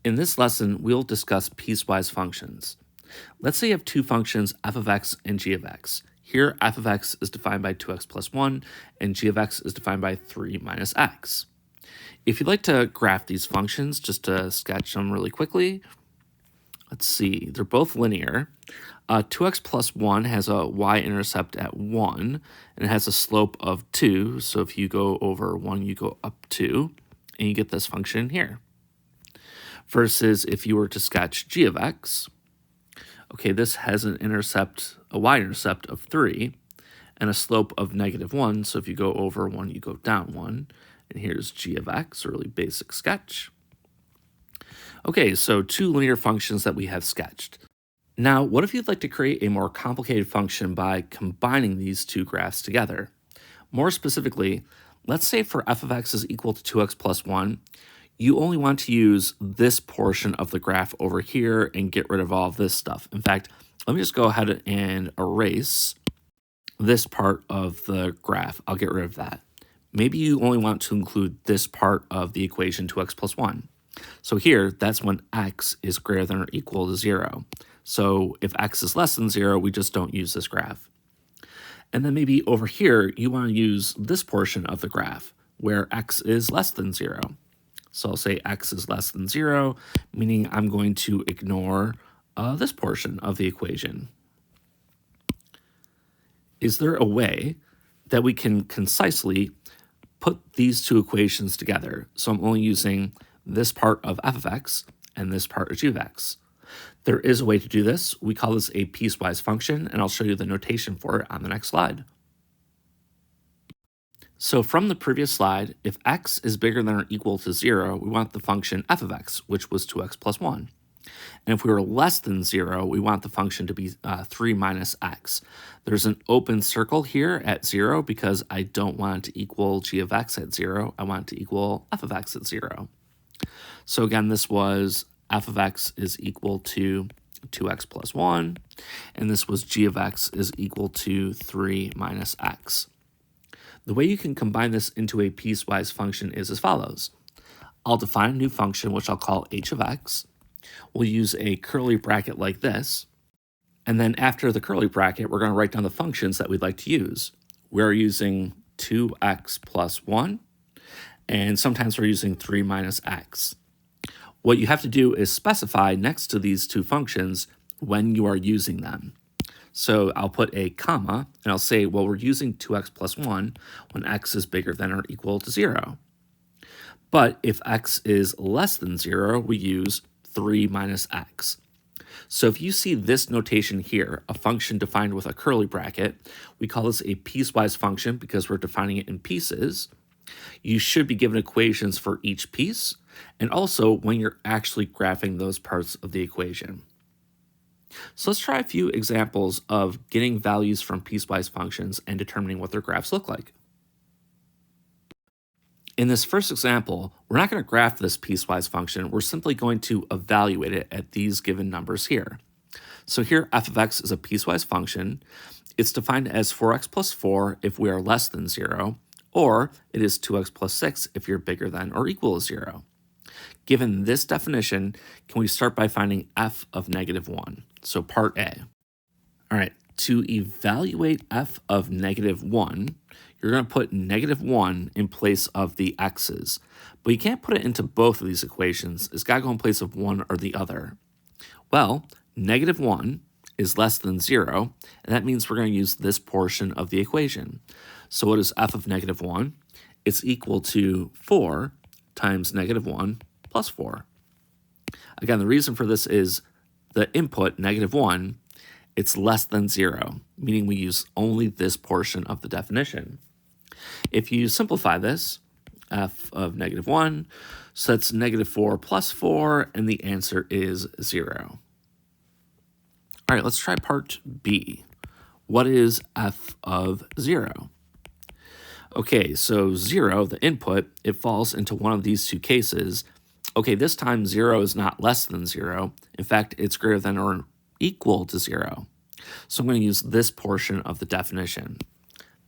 In this lesson, we'll discuss piecewise functions. Let's say you have two functions, f of x and g of x. Here, f of x is defined by 2x plus 1, and g of x is defined by 3 minus x. If you'd like to graph these functions, just to sketch them really quickly, let's see, they're both linear. 2x plus 1 has a y-intercept at 1, and it has a slope of 2, so if you go over 1, you go up 2, and you get this function here. Versus if you were to sketch g of x, okay, this has a y-intercept of 3 and a slope of -1. So if you go over 1, you go down 1. And here's g of x, a really basic sketch. Okay, so two linear functions that we have sketched. Now, what if you'd like to create a more complicated function by combining these two graphs together? More specifically, let's say for f of x is equal to 2x plus 1, you only want to use this portion of the graph over here and get rid of all of this stuff. In fact, let me just go ahead and erase this part of the graph. I'll get rid of that. Maybe you only want to include this part of the equation 2x plus 1. So here, that's when x is greater than or equal to 0. So if x is less than 0, we just don't use this graph. And then maybe over here, you want to use this portion of the graph where x is less than 0. So I'll say x is less than 0, meaning I'm going to ignore this portion of the equation. Is there a way that we can concisely put these two equations together? So I'm only using this part of f of x and this part of g of x. There is a way to do this. We call this a piecewise function, and I'll show you the notation for it on the next slide. So from the previous slide, if x is bigger than or equal to 0, we want the function f of x, which was 2x plus 1. And if we were less than 0, we want the function to be 3 minus x. There's an open circle here at 0 because I don't want it to equal g of x at 0. I want it to equal f of x at 0. So again, this was f of x is equal to 2x plus 1, and this was g of x is equal to 3 minus x. The way you can combine this into a piecewise function is as follows. I'll define a new function, which I'll call h of x. We'll use a curly bracket like this. And then after the curly bracket, we're going to write down the functions that we'd like to use. We're using 2x plus 1, and sometimes we're using 3 minus x. What you have to do is specify next to these two functions when you are using them. So I'll put a comma, and I'll say, well, we're using 2x plus 1 when x is bigger than or equal to 0. But if x is less than 0, we use 3 minus x. So if you see this notation here, a function defined with a curly bracket, we call this a piecewise function because we're defining it in pieces. You should be given equations for each piece, and also when you're actually graphing those parts of the equation. So let's try a few examples of getting values from piecewise functions and determining what their graphs look like. In this first example, we're not going to graph this piecewise function. We're simply going to evaluate it at these given numbers here. So here, f of x is a piecewise function. It's defined as 4x plus 4 if we are less than 0, or it is 2x plus 6 if you're bigger than or equal to 0. Given this definition, can we start by finding f of -1? So part A. All right, to evaluate f of -1, you're going to put -1 in place of the x's. But you can't put it into both of these equations. It's got to go in place of one or the other. Well, -1 is less than 0, and that means we're going to use this portion of the equation. So what is f of -1? It's equal to 4 times -1 plus 4. Again, the reason for this is the input, -1, it's less than 0, meaning we use only this portion of the definition. If you simplify this, f of -1, so that's -4 plus 4, and the answer is 0. All right, let's try part B. What is f of 0? Okay, so 0, the input, it falls into one of these two cases. Okay, this time 0 is not less than 0. In fact, it's greater than or equal to 0. So I'm going to use this portion of the definition.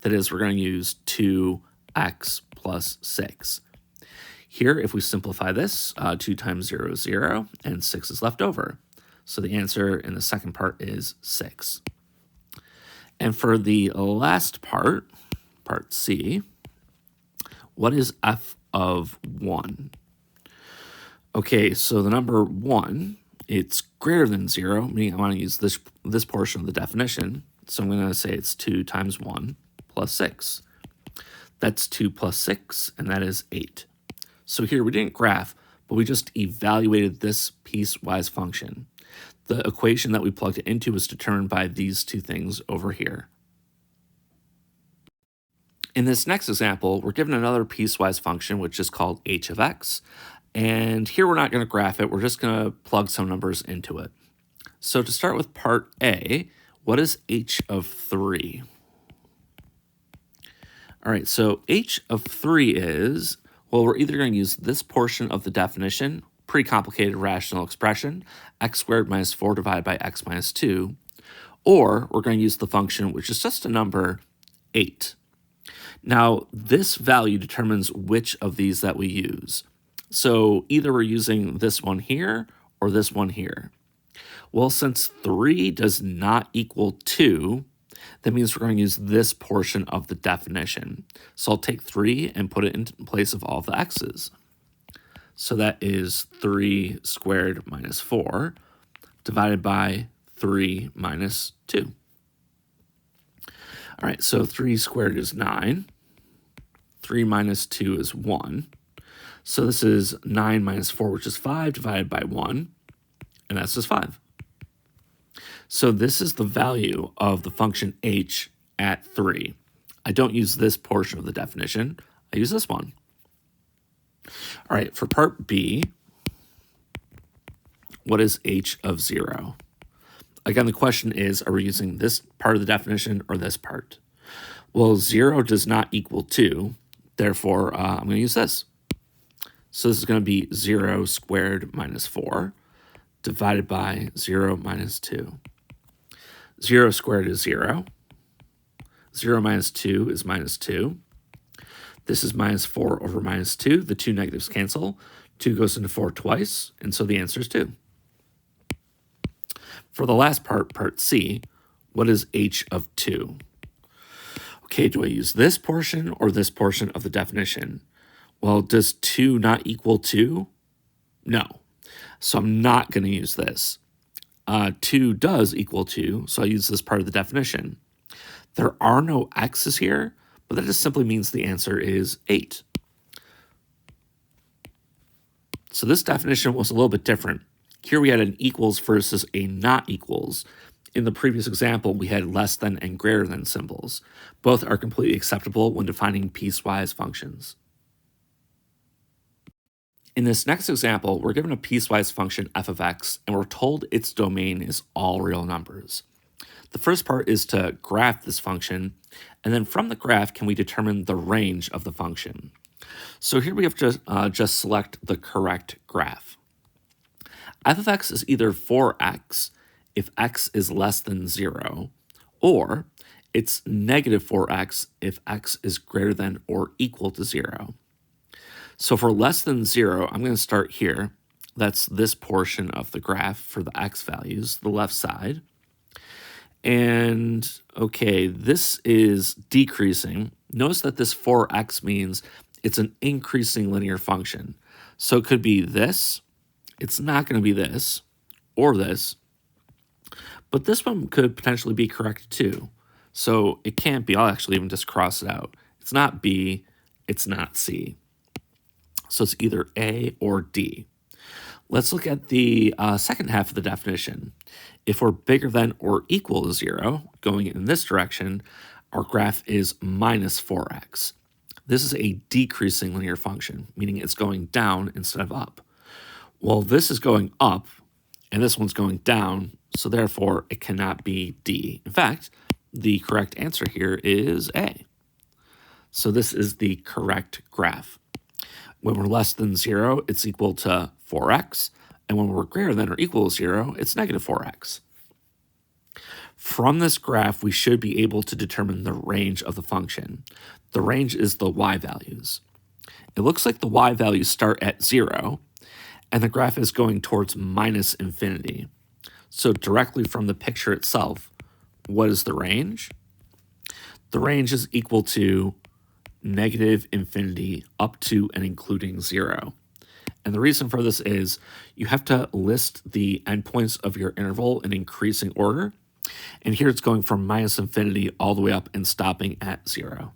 That is, we're going to use 2x plus 6. Here, if we simplify this, 2 times 0 is 0, and 6 is left over. So the answer in the second part is 6. And for the last part, part C, what is f of 1? Okay, so the number 1, it's greater than 0, meaning I want to use this portion of the definition. So I'm going to say it's 2 times 1 plus 6. That's 2 plus 6, and that is 8. So here we didn't graph, but we just evaluated this piecewise function. The equation that we plugged it into was determined by these two things over here. In this next example, we're given another piecewise function, which is called h of x. And here we're not going to graph it. We're just going to plug some numbers into it. So to start with part A, what is h of 3? All right, so h of 3 is, well, we're either going to use this portion of the definition, pretty complicated rational expression, x squared minus 4 divided by x minus 2, or we're going to use the function, which is just a number, 8. Now, this value determines which of these that we use. So either we're using this one here or this one here. Well, since 3 does not equal 2, that means we're going to use this portion of the definition. So I'll take 3 and put it in place of all the x's. So that is 3 squared minus 4 divided by 3 minus 2. All right, so 3 squared is 9. 3 minus 2 is 1. So this is 9 minus 4, which is 5, divided by 1, and that's just 5. So this is the value of the function h at 3. I don't use this portion of the definition. I use this one. All right, for part B, what is h of 0? Again, the question is, are we using this part of the definition or this part? Well, 0 does not equal 2. Therefore, I'm going to use this. So this is going to be 0 squared minus 4 divided by 0 minus 2. 0 squared is 0. 0 minus 2 is minus 2. This is minus 4 over minus 2. The two negatives cancel. 2 goes into 4 twice, and so the answer is 2. For the last part, part C, what is h of 2? Okay, do I use this portion or this portion of the definition? Well, does 2 not equal 2? No. So I'm not going to use this. 2 does equal 2, so I use this part of the definition. There are no x's here, but that just simply means the answer is 8. So this definition was a little bit different. Here we had an equals versus a not equals. In the previous example, we had less than and greater than symbols. Both are completely acceptable when defining piecewise functions. In this next example, we're given a piecewise function f of x, and we're told its domain is all real numbers. The first part is to graph this function, and then from the graph, can we determine the range of the function? So here we have to just select the correct graph. F of x is either 4x if x is less than 0, or it's negative 4x if x is greater than or equal to 0. So for less than 0, I'm going to start here. That's this portion of the graph for the x values, the left side. And okay, this is decreasing. Notice that this 4x means it's an increasing linear function. So it could be this. It's not going to be this or this. But this one could potentially be correct too. So it can't be. I'll actually even just cross it out. It's not B. It's not C. So it's either A or D. Let's look at the second half of the definition. If we're bigger than or equal to 0, going in this direction, our graph is minus 4x. This is a decreasing linear function, meaning it's going down instead of up. Well, this is going up, and this one's going down, so therefore it cannot be D. In fact, the correct answer here is A. So this is the correct graph. When we're less than 0, it's equal to 4x, and when we're greater than or equal to 0, it's negative 4x. From this graph, we should be able to determine the range of the function. The range is the y values. It looks like the y values start at 0, and the graph is going towards minus infinity. So directly from the picture itself, what is the range? The range is equal to negative infinity up to and including 0. And the reason for this is you have to list the endpoints of your interval in increasing order. And here it's going from minus infinity all the way up and stopping at 0.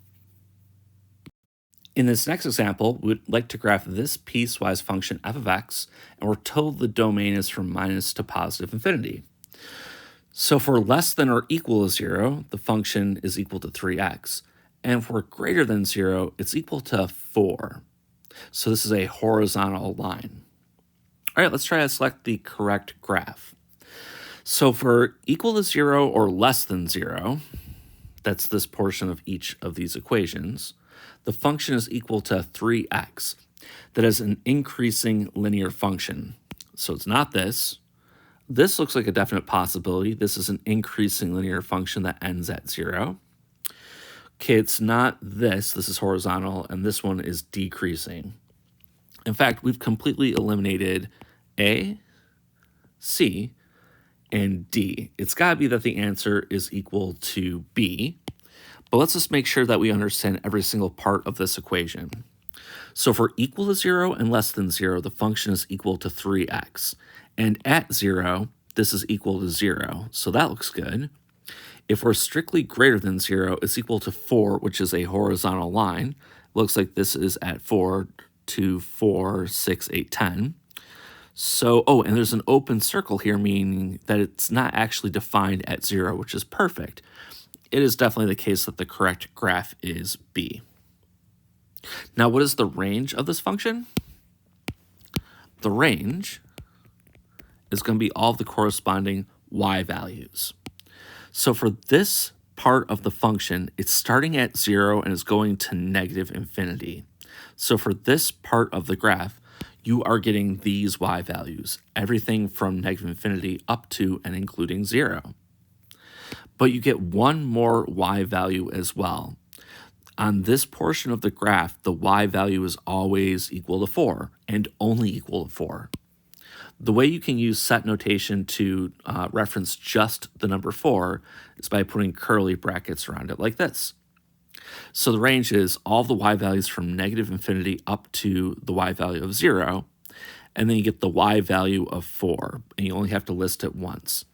In this next example, we'd like to graph this piecewise function f of x, and we're told the domain is from minus to positive infinity. So for less than or equal to 0, the function is equal to 3x. And for greater than 0, it's equal to 4. So this is a horizontal line. All right, let's try to select the correct graph. So for equal to 0 or less than 0, that's this portion of each of these equations, the function is equal to 3x. That is an increasing linear function. So it's not this. This looks like a definite possibility. This is an increasing linear function that ends at 0. Okay, it's not this. This is horizontal, and this one is decreasing. In fact, we've completely eliminated A, C, and D. It's got to be that the answer is equal to B. But let's just make sure that we understand every single part of this equation. So for equal to 0 and less than 0, the function is equal to 3x. And at 0, this is equal to 0. So that looks good. If we're strictly greater than 0, it's equal to 4, which is a horizontal line. Looks like this is at 4, 2, 4, 6, 8, 10. So, oh, and there's an open circle here, meaning that it's not actually defined at 0, which is perfect. It is definitely the case that the correct graph is B. Now, what is the range of this function? The range is going to be all of the corresponding y values. So for this part of the function, it's starting at 0 and is going to negative infinity. So for this part of the graph, you are getting these y values, everything from negative infinity up to and including 0. But you get one more y value as well. On this portion of the graph, the y value is always equal to 4 and only equal to 4. The way you can use set notation to reference just the number 4 is by putting curly brackets around it like this. So the range is all the y values from negative infinity up to the y value of 0, and then you get the y value of 4, and you only have to list it once.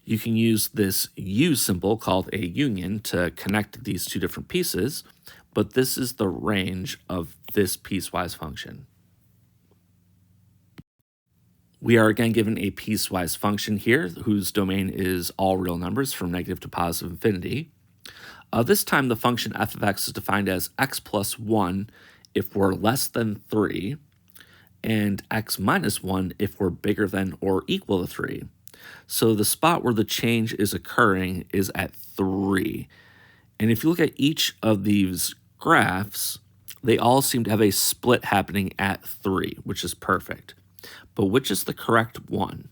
You can use this U symbol called a union to connect these two different pieces, but this is the range of this piecewise function. We are again given a piecewise function here whose domain is all real numbers from negative to positive infinity. This time the function f of x is defined as x plus 1 if we're less than 3, and x minus 1 if we're bigger than or equal to 3. So the spot where the change is occurring is at 3. And if you look at each of these graphs, they all seem to have a split happening at 3, which is perfect. But which is the correct one?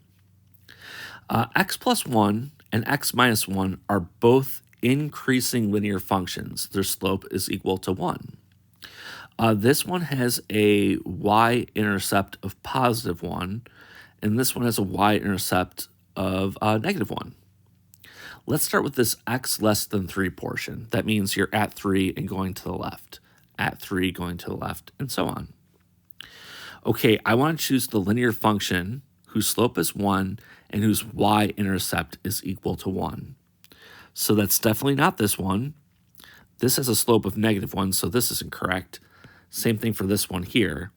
X plus 1 and x minus 1 are both increasing linear functions. Their slope is equal to 1. This one has a y-intercept of positive 1, and this one has a y-intercept of negative 1. Let's start with this x less than 3 portion. That means you're at 3 and going to the left, at 3 going to the left, and so on. Okay, I want to choose the linear function whose slope is 1 and whose y-intercept is equal to 1. So that's definitely not this one. This has a slope of negative 1, so this isn't correct. Same thing for this one here.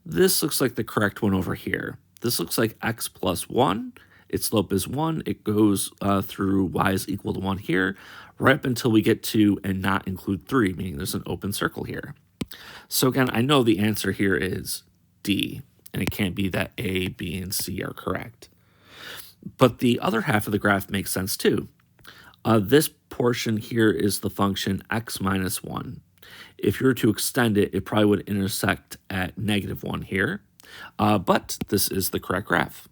This looks like the correct one over here. This looks like x plus 1. Its slope is 1. It goes through y is equal to 1 here, right up until we get to and not include 3, meaning there's an open circle here. So again, I know the answer here is D, and it can't be that A, B, and C are correct. But the other half of the graph makes sense too. This portion here is the function x minus 1. If you were to extend it, it probably would intersect at negative 1 here, but this is the correct graph.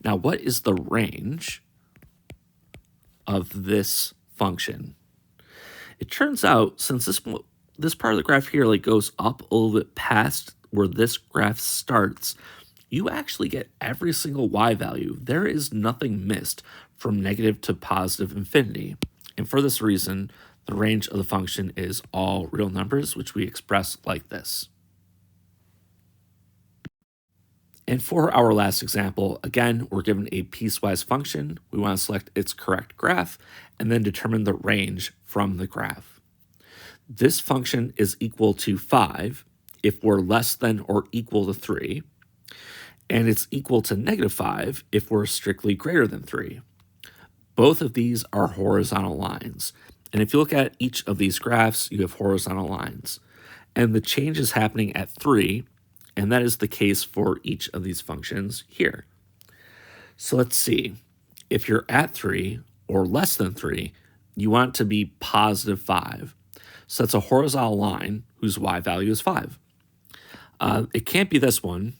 Now, what is the range of this function? It turns out, since this this part of the graph here goes up a little bit past where this graph starts, you actually get every single y value. There is nothing missed from negative to positive infinity. And for this reason, the range of the function is all real numbers, which we express like this. And for our last example, again, we're given a piecewise function. We want to select its correct graph and then determine the range from the graph. This function is equal to 5 if we're less than or equal to 3, and it's equal to -5 if we're strictly greater than 3. Both of these are horizontal lines. And if you look at each of these graphs, you have horizontal lines. And the change is happening at 3, and that is the case for each of these functions here. So let's see. If you're at 3 or less than 3, you want it to be +5. So that's a horizontal line whose y value is 5. It can't be this one.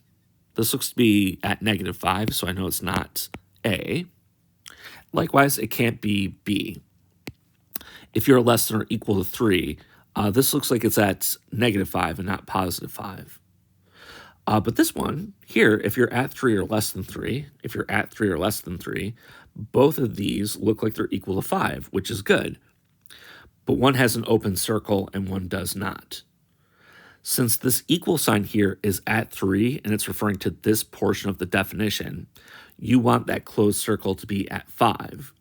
This looks to be at -5, so I know it's not A. Likewise, it can't be B. If you're less than or equal to 3, this looks like it's at -5 and not +5. But this one here, if you're at 3 or less than 3, if you're at 3 or less than 3, both of these look like they're equal to 5, which is good. But one has an open circle and one does not. Since this equal sign here is at 3 and it's referring to this portion of the definition, you want that closed circle to be at 5,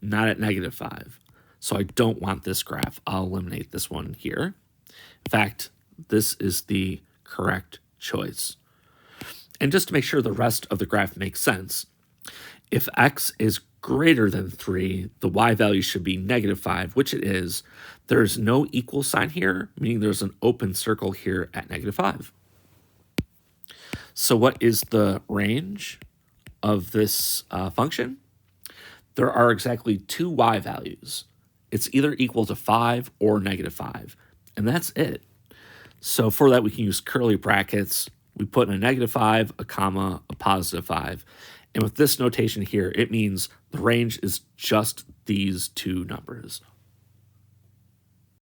not at -5. So I don't want this graph. I'll eliminate this one here. In fact, this is the correct choice. And just to make sure the rest of the graph makes sense, if x is greater than 3, the y value should be -5, which it is. There's no equal sign here, meaning there's an open circle here at -5. So what is the range of this function? There are exactly 2 y values. It's either equal to 5 or -5, and that's it. So for that, we can use curly brackets. We put in a -5, a comma, a +5. And with this notation here, it means the range is just these two numbers.